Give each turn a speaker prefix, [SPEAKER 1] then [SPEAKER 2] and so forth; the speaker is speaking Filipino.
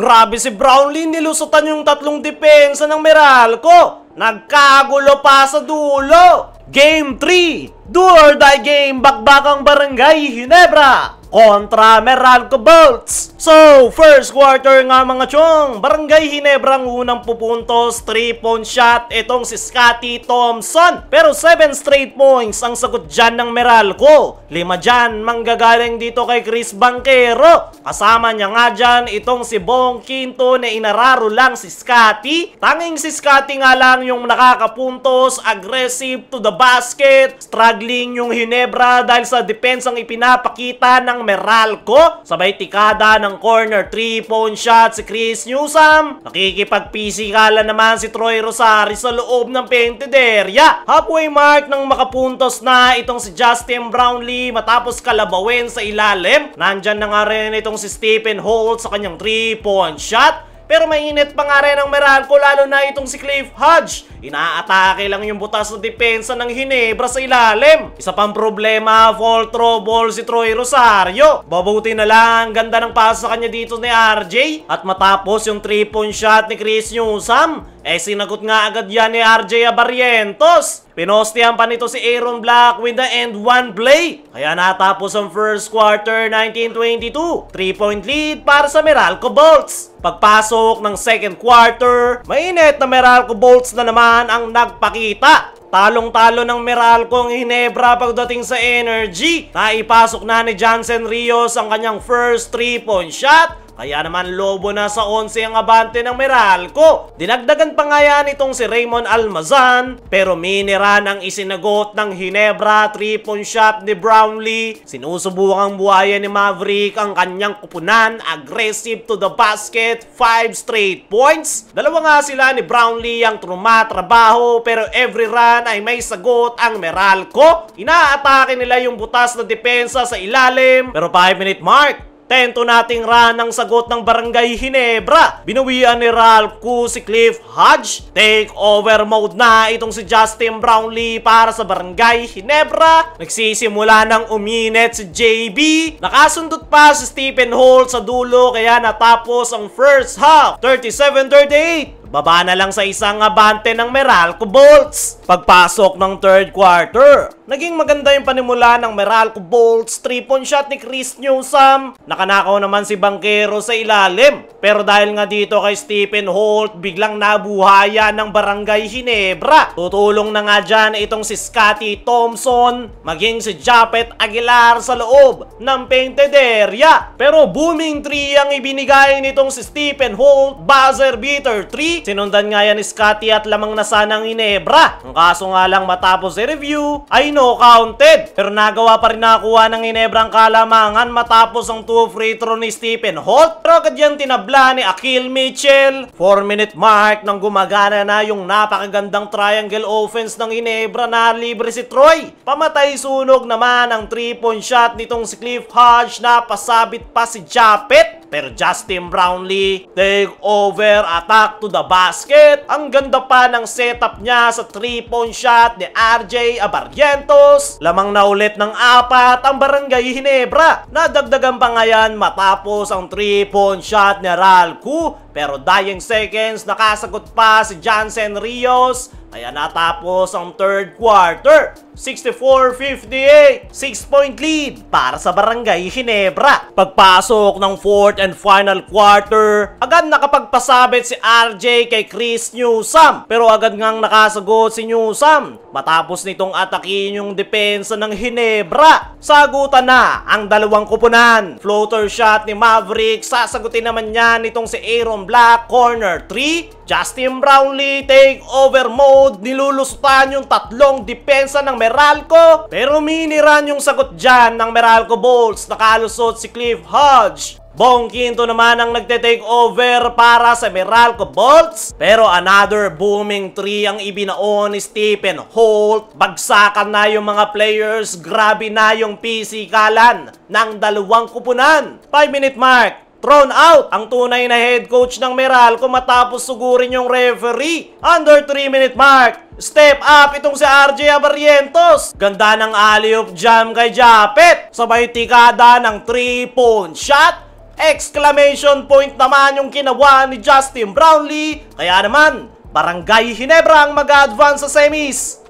[SPEAKER 1] Grabe si Brownlee, nilusutan yung tatlong depensa ng Meralco. Nagkagulo pa sa dulo. Game 3, do or die game, bakbakang Barangay Ginebra kontra Meralco Bolts. So, first quarter nga mga chong, Barangay Ginebra ang unang pupuntos, 3-point shot itong si Scotty Thompson. Pero 7 straight points ang sagot dyan ng Meralco. 5 dyan manggagaling dito kay Chris Banquero. Kasama niya nga dyan itong si Bong Quinto na inararo lang si Scotty. Tanging si Scotty nga lang yung nakakapuntos, aggressive to the basket. Struggling yung Ginebra dahil sa depensang ipinapakita ng Meralco. Sabay tikada ng corner 3-point shot si Chris Newsome. Nakikipag-pisikalan naman si Troy Rosario sa loob ng painted area. Halfway mark nang makapuntos na itong si Justin Brownlee matapos kalabawin sa ilalim. Nandyan na nga rin itong si Stephen Holt sa kanyang 3-point shot. Pero mainit pa nga rin ang Meralco, lalo na itong si Cliff Hodge. Inaatake lang yung butas na depensa ng Ginebra sa ilalim. Isa pang problema, fall trouble si Troy Rosario. Babuti na lang, ganda ng pass sa kanya dito ni RJ. At matapos yung 3-point shot ni Chris Newsome, sinagot nga agad yan ni RJ Abarrientos. Pinostihan pa nito si Aaron Black with the end one play. Kaya natapos ang first quarter 19-22. 3-point lead para sa Meralco Bolts. Pagpasok ng second quarter, mainit na Meralco Bolts na naman ang nagpakita. Talong-talo ng Meralco ang Ginebra pagdating sa energy. Naipasok na ni Jansen Rios ang kanyang first 3-point shot. Kaya naman lobo na sa 11 ang abante ng Meralco. Dinagdagan pa nga yan itong si Raymond Almazan. Pero miniran ang isinagot ng Ginebra. 3-point shot ni Brownlee. Sinusubukang buhayan ni Maverick ang kanyang kupunan. Aggressive to the basket. 5 straight points. Dalawa nga sila ni Brownlee ang trumatrabaho. Pero every run ay may sagot ang Meralco. Inaatake nila yung butas na depensa sa ilalim. Pero 5-minute mark, 10-2 nating run ang sagot ng Barangay Ginebra. Binawian ni Ralph Koo si Cliff Hodge. Take over mode na itong si Justin Brownlee para sa Barangay Ginebra. Nagsisimula ng uminit si JB. Nakasundot pa si Stephen Holt sa dulo kaya natapos ang first half 37-38. Baba na lang sa isang abante ng Meralco Bolts. Pagpasok ng third quarter, naging maganda yung panimula ng Meralco Bolts. 3-point shot ni Chris Newsome. Nakanakaw naman si Banquero sa ilalim. Pero dahil nga dito kay Stephen Holt, biglang nabuhaya ng Barangay Ginebra. Tutulong na nga dyan itong si Scotty Thompson, maging si Japet Aguilar sa loob ng painted area. Pero booming 3 ang ibinigay nitong si Stephen Holt. Buzzer beater 3. Sinundan nga yan ni Scotty at lamang na sanang Ginebra. Ang kaso nga lang matapos i-review ay no counted. Pero nagawa pa rin nakakuha ng Ginebra ang kalamangan matapos ang 2 free throw ni Stephen Holt. Pero agad yan tinabla ni Akil Mitchell. 4-minute mark nang gumagana na yung napakagandang triangle offense ng Ginebra na libre si Troy. Pamatay sunog naman ang 3-point shot nitong si Cliff Hodge na pasabit pa si Japet. Pero Justin Brownlee, take over, attack to the basket. Ang ganda pa ng setup niya sa 3-point shot ni RJ Abarrientos. Lamang na ulit ng 4 ang Barangay Ginebra. Nadagdagan pa ngayon matapos ang 3-point shot ni Ralph Koo. Pero dying seconds, nakasagot pa si Jansen Rios. Kaya natapos ang third quarter. 64-58. 6-point lead para sa Barangay Ginebra. Pagpasok ng fourth and final quarter, agad nakapagpasabit si RJ kay Chris Newsome. Pero agad ngang nakasagot si Newsome matapos nitong atakin yung depensa ng Ginebra. Sagutan na ang dalawang kupunan. Floater shot ni Maverick. Sasagutin naman niya nitong si Aaron Black. Corner 3. Justin Brownlee, take over mode. Nilulusutan yung tatlong depensa ng Meralco. Pero miniran yung sagot dyan ng Meralco Bolts. Nakalusot si Cliff Hodge. Bong Quinto naman ang nagte-take over para sa Meralco Bolts. Pero another booming 3 ang ibinaon ni Stephen Holt. Bagsakan na yung mga players. Grabe na yung pisikalan ng dalawang kupunan. 5-minute mark. Thrown out ang tunay na head coach ng Meralco matapos sugurin yung referee. Under 3-minute mark. Step up itong si RJ Abarrientos. Ganda ng alley-oop jam kay Japet. Sabay tikada ng 3-point shot. Exclamation point naman yung kinawa ni Justin Brownlee. Kaya naman, Barangay Ginebra ang mag-advance sa semis.